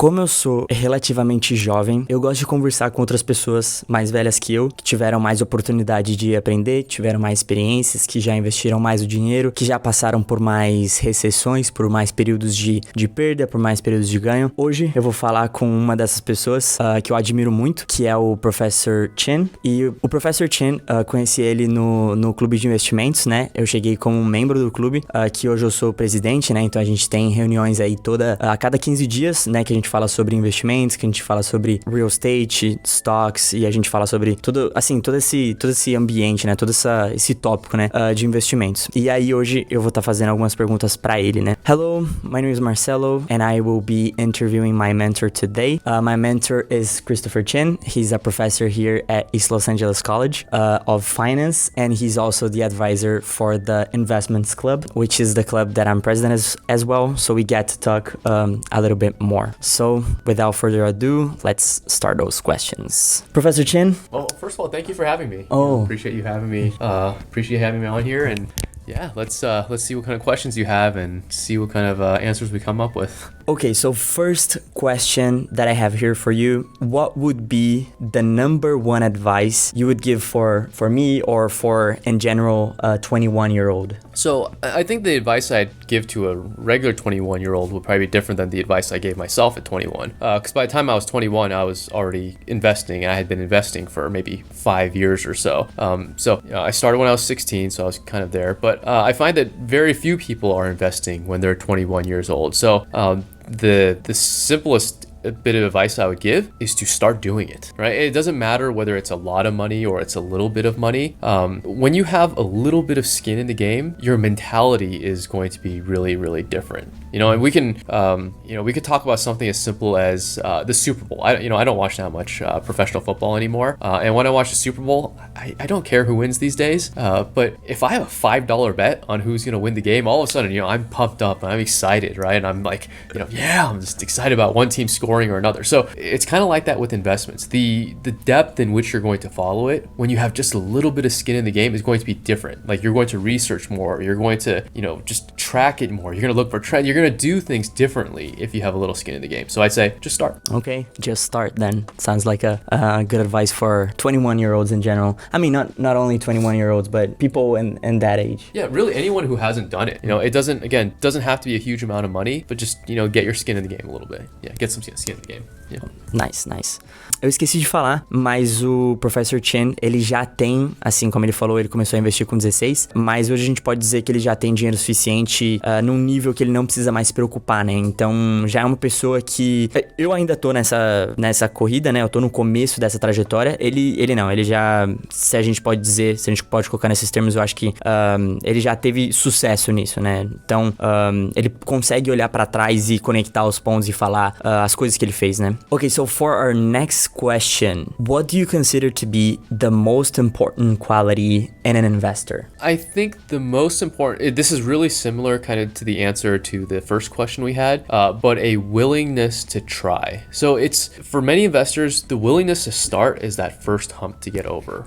Como eu sou relativamente jovem, eu gosto de conversar com outras pessoas mais velhas que eu, que tiveram mais oportunidade de aprender, que tiveram mais experiências, que já investiram mais o dinheiro, que já passaram por mais recessões, por mais períodos de perda, por mais períodos de ganho. Hoje eu vou falar com uma dessas pessoas que eu admiro muito, que é o Professor Chen. E o Professor Chen, conheci ele no clube de investimentos, né? Eu cheguei como um membro do clube, que hoje eu sou o presidente, né? Então a gente tem reuniões aí a cada 15 dias, né? Que a gente fala sobre investimentos, que a gente fala sobre real estate, stocks, e a gente fala sobre todo esse ambiente, né? Todo esse tópico, né? De investimentos. E aí hoje eu vou estar fazendo algumas perguntas pra ele, né? Hello, my name is Marcelo, and I will be interviewing my mentor today. My mentor is Christopher Chen. He's a professor here at East Los Angeles College of Finance, and he's also the advisor for the Investments Club, which is the club that I'm president as well. So we get to talk a little bit more. So without further ado, let's start those questions. Professor Chen? Well, first of all, thank you for having me. Oh. Appreciate you having me. Appreciate having me on here, and yeah, let's see what kind of questions you have and see what kind of answers we come up with. Okay, so first question that I have here for you, what would be the number one advice you would give for me or for, in general, a 21-year-old? So I think the advice I'd give to a regular 21-year-old would probably be different than the advice I gave myself at 21. Because by the time I was 21, I was already investing, and I had been investing for maybe 5 years or so. I started when I was 16, so I was kind of there. But I find that very few people are investing when they're 21 years old. So the simplest bit of advice I would give is to start doing it, right? It doesn't matter whether it's a lot of money or it's a little bit of money. When you have a little bit of skin in the game, your mentality is going to be really, really different. And we can talk about something as simple as the Super Bowl. I don't watch that much professional football anymore. And when I watch the Super Bowl, I don't care who wins these days. But if I have a $5 bet on who's going to win the game, all of a sudden, I'm pumped up and I'm excited, right? And I'm like, I'm just excited about one team scoring or another. So it's kind of like that with investments. The depth in which you're going to follow it when you have just a little bit of skin in the game is going to be different. Like you're going to research more. You're going to, just track it more. You're going to look for trends. You're going to do things differently if you have a little skin in the game. So I'd say just start. Okay, just start then. Sounds like a good advice for 21-year-olds in general. I mean, not only 21-year-olds, but people in that age. Yeah, really anyone who hasn't done it. It doesn't have to be a huge amount of money, but just, get your skin in the game a little bit. Yeah, get some skin in the game. Yeah. Nice. Eu esqueci de falar, mas o Professor Chen, ele já tem, assim como ele falou, ele começou a investir com 16, mas hoje a gente pode dizer que ele já tem dinheiro suficiente num nível que ele não precisa mais se preocupar, né? Então, já é uma pessoa que... Eu ainda tô nessa corrida, né? Eu tô no começo dessa trajetória. Ele não, ele já... Se a gente pode colocar nesses termos, eu acho que ele já teve sucesso nisso, né? Então, ele consegue olhar pra trás e conectar os pontos e falar as coisas que ele fez, né? Okay, so for our next question, what do you consider to be the most important quality in an investor? I think the most important, this is really similar kind of to the answer to the first question we had, but a willingness to try. So it's, for many investors, the willingness to start is that first hump to get over.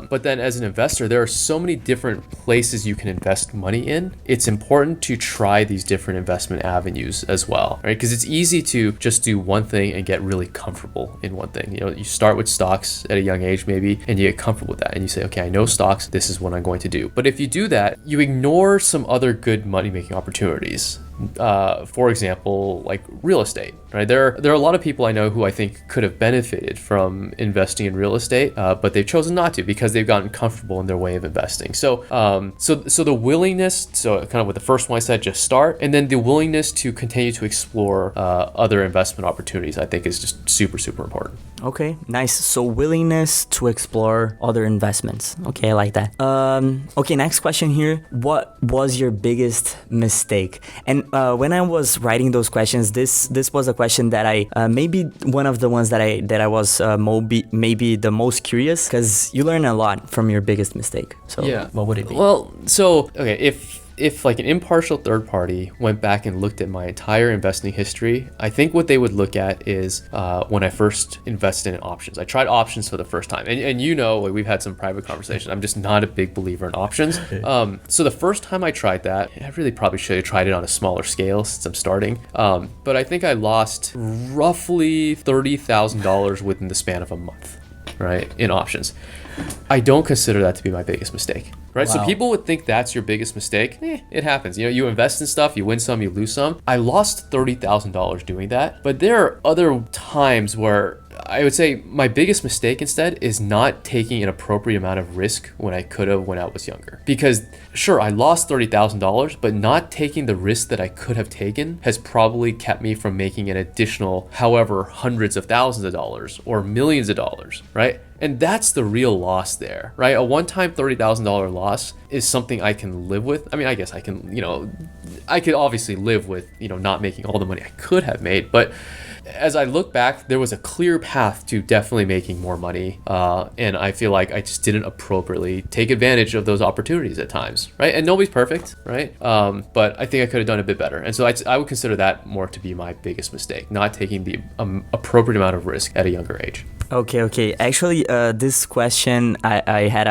But then as an investor, there are so many different places you can invest money in. It's important to try these different investment avenues as well, right? Because it's easy to just do one thing and get really comfortable in one thing. You start with stocks at a young age maybe, and you get comfortable with that. And you say, okay, I know stocks, this is what I'm going to do. But if you do that, you ignore some other good money-making opportunities. For example, like real estate, right? There are a lot of people I know who I think could have benefited from investing in real estate, but they've chosen not to because they've gotten comfortable in their way of investing. So the willingness, so kind of with the first one I said, just start, and then the willingness to continue to explore other investment opportunities, I think is just super, super important. Okay, nice. So willingness to explore other investments. Okay, I like that. Okay, next question here. What was your biggest mistake? And when I was writing those questions, this was a question that I maybe one of the ones that I was maybe the most curious, because you learn a lot from your biggest mistake. So yeah. What would it be? Well, so okay, if like an impartial third party went back and looked at my entire investing history, I think what they would look at is when I first invested in options. I tried options for the first time. And you know, like, we've had some private conversations. I'm just not a big believer in options. So the first time I tried that, I really probably should have tried it on a smaller scale since I'm starting. But I think I lost roughly $30,000 within the span of a month, right, in options. I don't consider that to be my biggest mistake, right? Wow. So people would think that's your biggest mistake. It happens. You know, you invest in stuff, you win some, you lose some. I lost $30,000 doing that. But there are other times where I would say my biggest mistake instead is not taking an appropriate amount of risk when I could have when I was younger. Because sure, I lost $30,000, but not taking the risk that I could have taken has probably kept me from making an additional, however, hundreds of thousands of dollars or millions of dollars, right? And that's the real loss there, right? A one-time $30,000 loss is something I can live with. I mean, I guess I can, I could obviously live with, not making all the money I could have made, but as I look back, there was a clear path to definitely making more money. And I feel like I just didn't appropriately take advantage of those opportunities at times, right? And nobody's perfect, right? But I think I could have done a bit better. And so I would consider that more to be my biggest mistake, not taking the appropriate amount of risk at a younger age. Okay. Actually, this question, I had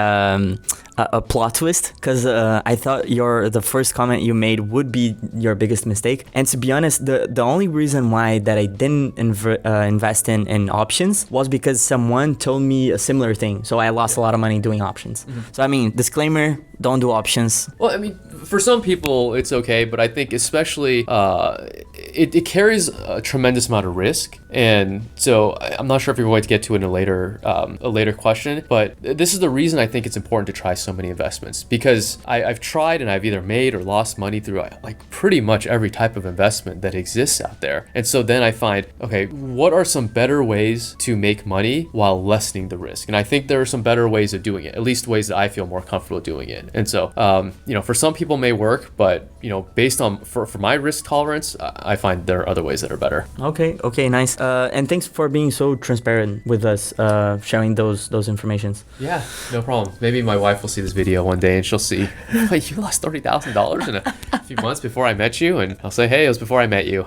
a plot twist because I thought the first comment you made would be your biggest mistake. And to be honest, the only reason why that I didn't invest in options was because someone told me a similar thing. So I lost a lot of money doing options. Mm-hmm. So I mean, disclaimer, don't do options. Well, I mean, for some people it's okay, but I think especially it carries a tremendous amount of risk. And so I'm not sure if you're going to get to it in a later question, but this is the reason I think it's important to try so many investments, because I've tried and I've either made or lost money through like pretty much every type of investment that exists out there. And so then I find, okay, what are some better ways to make money while lessening the risk? And I think there are some better ways of doing it, at least ways that I feel more comfortable doing it. And so, for some people may work, but based on for my risk tolerance, I find there are other ways that are better. Okay, nice. And thanks for being so transparent with us, sharing those informations. Yeah, no problem. Maybe my wife will see this video one day and she'll see, like, you lost $30,000 in a few months before I met you, and I'll say, hey, it was before I met you.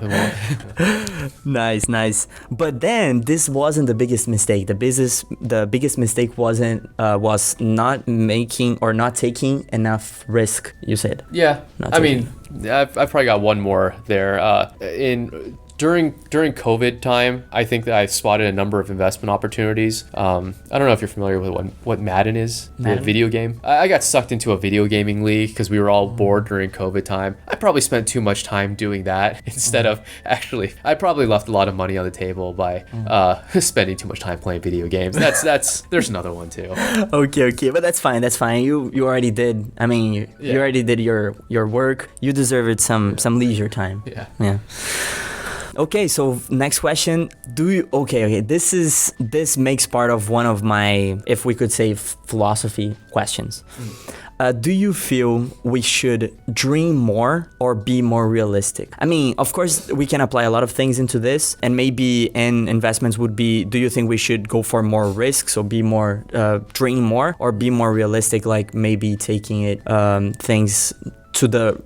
Nice. But then this wasn't the biggest mistake. The biggest mistake was not making or not taking enough risk, you said. Yeah, I mean, I've probably got one more there. During COVID time, I think that I spotted a number of investment opportunities. I don't know if you're familiar with what Madden is, the video game. I got sucked into a video gaming league because we were all bored during COVID time. I probably spent too much time doing that instead of I probably left a lot of money on the table by spending too much time playing video games. There's another one too. Okay, but that's fine. You already did. I mean, you already did your work. You deserved some leisure time. Yeah. Okay, so next question. This makes part of one of my, if we could say, philosophy questions. Do you feel we should dream more or be more realistic? I mean, of course, we can apply a lot of things into this, and maybe in investments would be, do you think we should go for more risks, so be more, dream more, or be more realistic, like maybe taking it things to the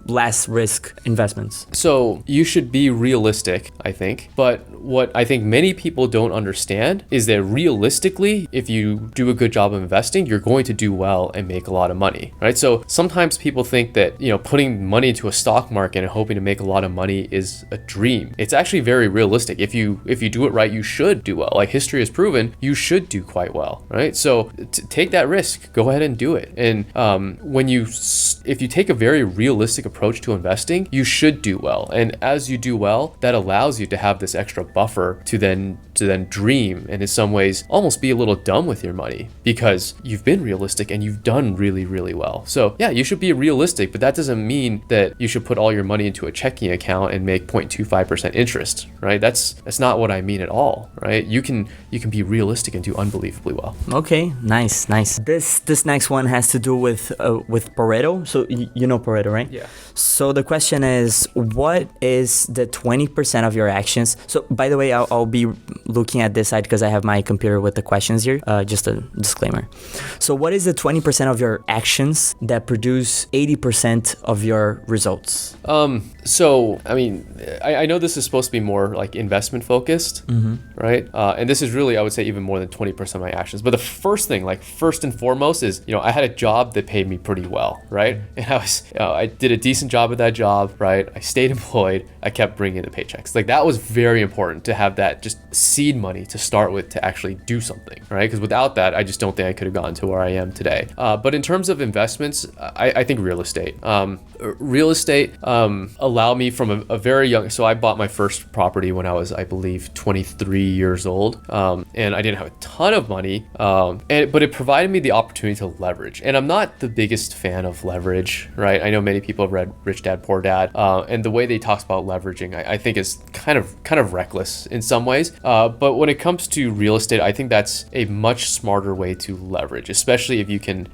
less risk investments? So you should be realistic, I think. But what I think many people don't understand is that realistically, if you do a good job of investing, you're going to do well and make a lot of money, right? So sometimes people think that, putting money into a stock market and hoping to make a lot of money is a dream. It's actually very realistic. If you do it right, you should do well. Like history has proven, you should do quite well, right? So take that risk, go ahead and do it. And if you take a very realistic approach to investing, you should do well. And as you do well, that allows you to have this extra buffer to then dream, and in some ways almost be a little dumb with your money because you've been realistic and you've done really, really well. So yeah, you should be realistic, but that doesn't mean that you should put all your money into a checking account and make 0.25% interest, right? That's not what I mean at all, right? You can be realistic and do unbelievably well. Okay, nice. This next one has to do with Pareto. So you know Pareto, right? Yeah. So the question is, what is the 20% of your actions? So by the way, I'll be looking at this side because I have my computer with the questions here. Just a disclaimer. So what is the 20% of your actions that produce 80% of your results? So, I mean, I know this is supposed to be more like investment focused, right? And this is really, I would say, even more than 20% of my actions. But the first thing, like first and foremost is, I had a job that paid me pretty well, right? And I did a decent job at that job, right? I stayed employed. I kept bringing in the paychecks. Like that was very important to have that just seed money to start with to actually do something, right? Because without that, I just don't think I could have gotten to where I am today. But in terms of investments, I think real estate. Real estate allowed me from a very young, so I bought my first property when I was, I believe, 23 years old. And I didn't have a ton of money, but it provided me the opportunity to leverage. And I'm not the biggest fan of leverage, right? I know many people have read Rich Dad, Poor Dad, and the way they talk about leveraging, I think is kind of reckless in some ways. But when it comes to real estate, I think that's a much smarter way to leverage, especially if you can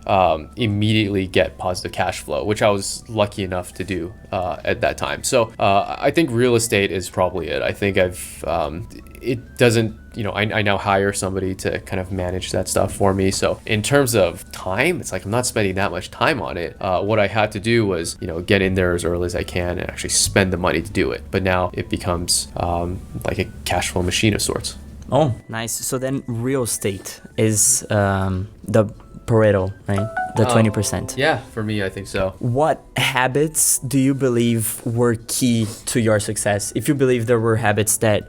immediately get positive cash flow, which I was lucky enough to do at that time. So I think real estate is probably it. I think it doesn't, I now hire somebody to kind of manage that stuff for me. So in terms of time, it's like I'm not spending that much time on it. What I had to do was, get in there as early as I can and actually spend the money to do it. But now it becomes like a cash flow machine of sorts. Oh, nice. So then real estate is the Pareto, right? The 20%. Yeah, for me, I think so. What habits do you believe were key to your success? If you believe there were habits that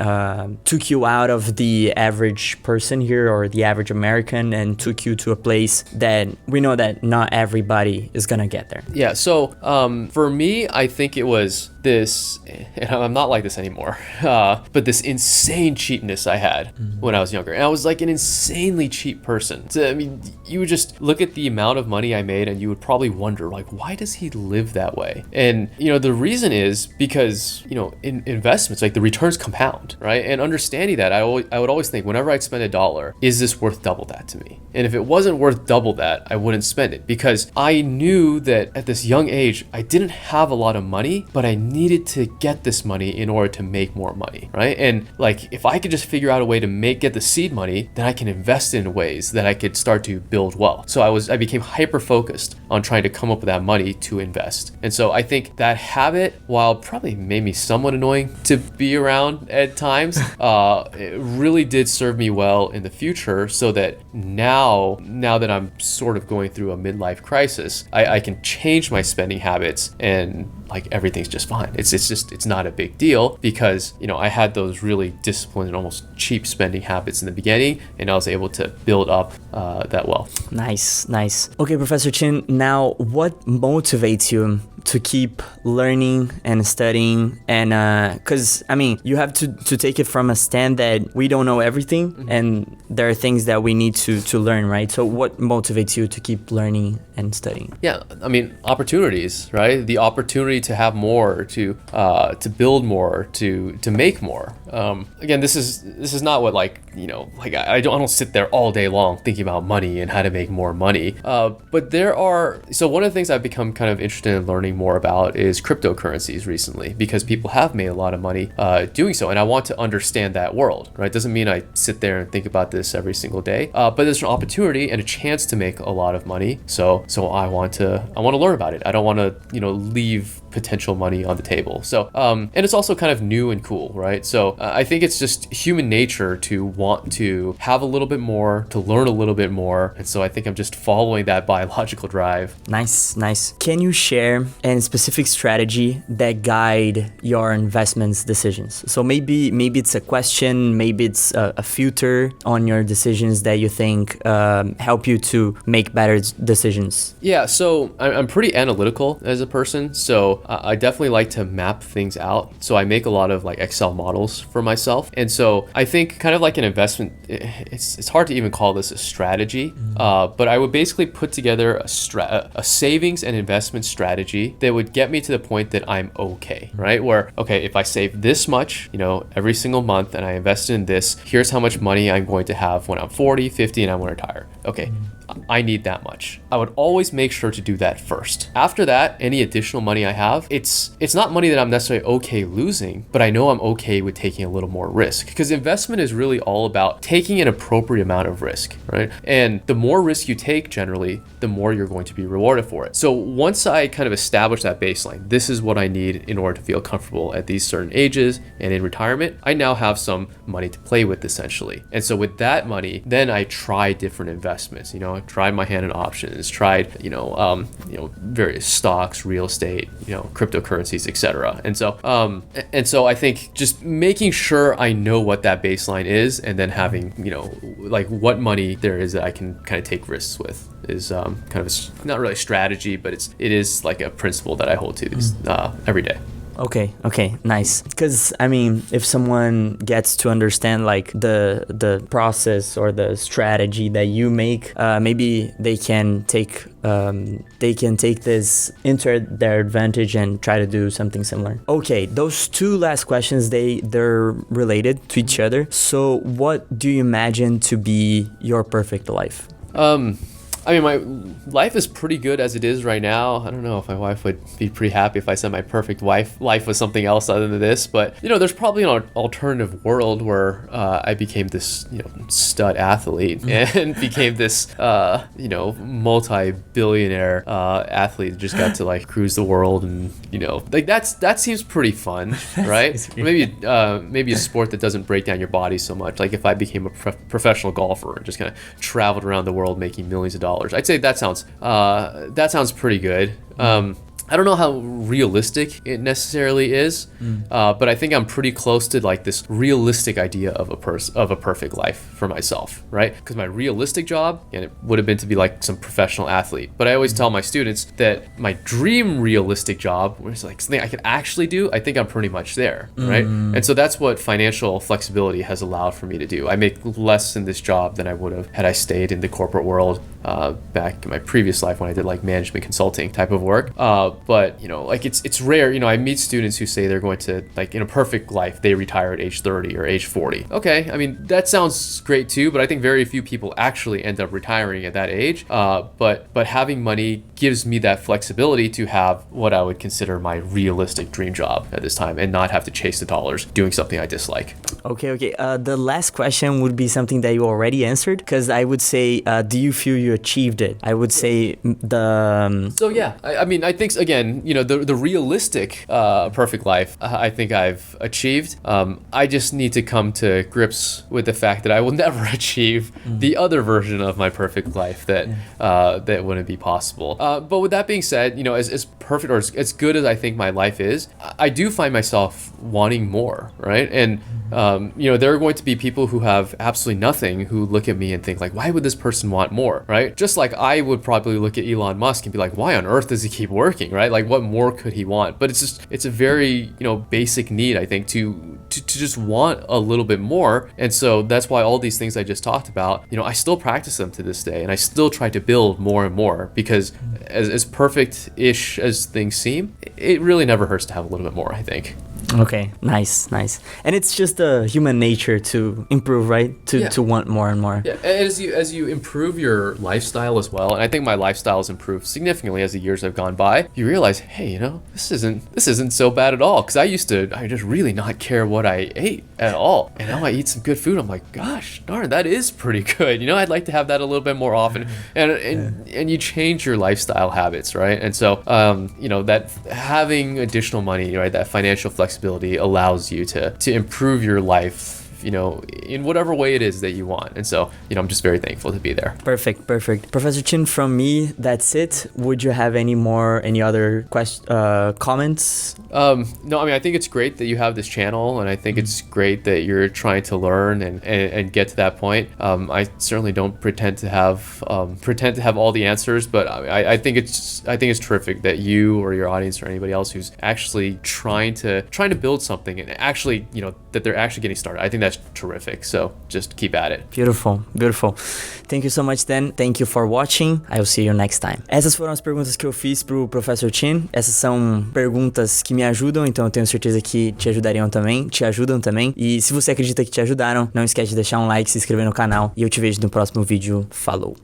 took you out of the average person here or the average American and took you to a place that we know that not everybody is gonna get there. Yeah, so for me, I think it was this, and I'm not like this anymore, but this insane cheapness I had when I was younger. And I was like an insanely cheap person. So, I mean, you would just look at the amount of money I made and you would probably wonder, like, why does he live that way? And, the reason is because, in investments, like the returns compound, right? And understanding that, I would always think, whenever I'd spend $1, is this worth double that to me? And if it wasn't worth double that, I wouldn't spend it because I knew that at this young age, I didn't have a lot of money, but I needed to get this money in order to make more money, right? And like, if I could just figure out a way to get the seed money, then I can invest in ways that I could start to build wealth. So I became hyper focused on trying to come up with that money to invest. And so I think that habit, while probably made me somewhat annoying to be around at times, it really did serve me well in the future, so that now that I'm sort of going through a midlife crisis, I can change my spending habits and like everything's just fine. It's not a big deal because, I had those really disciplined and almost cheap spending habits in the beginning, and I was able to build up that wealth. Nice. Okay, Professor Chin, now what motivates you to keep learning and studying? And because you have to take it from a stand that we don't know everything, and there are things that we need to learn, right? So what motivates you to keep learning and studying? Yeah, opportunities, right? The opportunity to have more, to build more, to make more. Again, this is not what I don't sit there all day long thinking about money and how to make more money. But so one of the things I've become kind of interested in learning more about is cryptocurrencies recently, because people have made a lot of money doing so, and I want to understand that world, right? Doesn't mean I sit there and think about this every single day, but there's an opportunity and a chance to make a lot of money. So I want to learn about it. I don't want to leave potential money on the table. So and it's also kind of new and cool, right? So I think it's just human nature to want to have a little bit more, to learn a little bit more, and so I think I'm just following that biological drive. Nice. Can you share a specific strategy that guide your investments decisions? So maybe it's a question, maybe it's a filter on your decisions that you think help you to make better decisions. Yeah, so I'm pretty analytical as a person, so I definitely like to map things out. So I make a lot of like Excel models for myself, and so I think kind of like an investment, it's hard to even call this a strategy, but I would basically put together a savings and investment strategy that would get me to the point that I'm okay, right? Where, okay, if I save this much, every single month and I invest in this, here's how much money I'm going to have when I'm 40, 50, and I want to retire. Okay, I need that much. I would always make sure to do that first. After that, any additional money I have, it's not money that I'm necessarily okay losing, but I know I'm okay with taking a little more risk, because investment is really all about taking an appropriate amount of risk, right? And the more risk you take, generally, the more you're going to be rewarded for it. So once I kind of establish that baseline, this is what I need in order to feel comfortable at these certain ages and in retirement, I now have some money to play with, essentially. And so with that money, then I try different investments. I tried my hand in options, tried various stocks, real estate, cryptocurrencies, etc. And so I think just making sure I know what that baseline is, and then having like what money there is that I can kind of take risks with is kind of not really a strategy, but it is like a principle that I hold to every day. Okay, nice. Because if someone gets to understand like the process or the strategy that you make, maybe they can take this into their advantage and try to do something similar. Okay, those two last questions, they're related to each other. So what do you imagine to be your perfect life? My life is pretty good as it is right now. I don't know if my wife would be pretty happy if I said my perfect life was something else other than this, but there's probably an alternative world where I became this stud athlete and became this multi-billionaire athlete that just got to like cruise the world, and like that seems pretty fun, right? Maybe a sport that doesn't break down your body so much. Like if I became a professional golfer and just kind of traveled around the world making millions of dollars, I'd say that sounds pretty good. I don't know how realistic it necessarily is, but I think I'm pretty close to like this realistic idea of a perfect life for myself, right? Because my realistic job, and it would have been to be like some professional athlete. But I always tell my students that my dream realistic job, where it's like something I can actually do, I think I'm pretty much there, right? And so that's what financial flexibility has allowed for me to do. I make less in this job than I would have had I stayed in the corporate world back in my previous life when I did like management consulting type of work. But like it's rare. I meet students who say they're going to, like, in a perfect life, they retire at age 30 or age 40. Okay, that sounds great too, but I think very few people actually end up retiring at that age. But having money gives me that flexibility to have what I would consider my realistic dream job at this time, and not have to chase the dollars doing something I dislike. Okay. The last question would be something that you already answered, because I would say, do you feel you achieved it? I would say So yeah, I think again, the realistic perfect life, I think I've achieved. I just need to come to grips with the fact that I will never achieve the other version of my perfect life that wouldn't be possible. But with that being said, as perfect or as good as I think my life is, I do find myself wanting more, right? And there are going to be people who have absolutely nothing who look at me and think like, why would this person want more, right? Just like I would probably look at Elon Musk and be like, why on earth does he keep working, right? Like, what more could he want? But it's a very basic need, I think, to just want a little bit more. And so that's why all these things I just talked about, I still practice them to this day, and I still try to build more and more, because as perfect-ish as things seem, it really never hurts to have a little bit more, I think. Okay, nice. And it's just human nature to improve, right? To want more and more. Yeah, and as you improve your lifestyle as well, and I think my lifestyle has improved significantly as the years have gone by, you realize, hey, this isn't so bad at all. Because I just really not care what I ate at all, and now I eat some good food. I'm like, gosh darn, that is pretty good. I'd like to have that a little bit more often, and you change your lifestyle habits, right? And so that having additional money, right, that financial flexibility allows you to improve your life, in whatever way it is that you want. And so, I'm just very thankful to be there. Perfect. Professor Chin, from me, that's it. Would you have any other comments? No, I think it's great that you have this channel, and I think it's great that you're trying to learn and get to that point. I certainly don't pretend to have all the answers, but I think it's terrific that you or your audience or anybody else who's actually trying to build something, and actually, that they're actually getting started. I think that's terrific. So just keep at it. Beautiful. Thank you so much, Dan. Thank you for watching. I will see you next time. Essas foram as perguntas que eu fiz pro Professor Chin. Essas são perguntas que me ajudam, então eu tenho certeza que te ajudam também. E se você acredita que te ajudaram, não esquece de deixar um like, se inscrever no canal, e eu te vejo no próximo vídeo. Falou!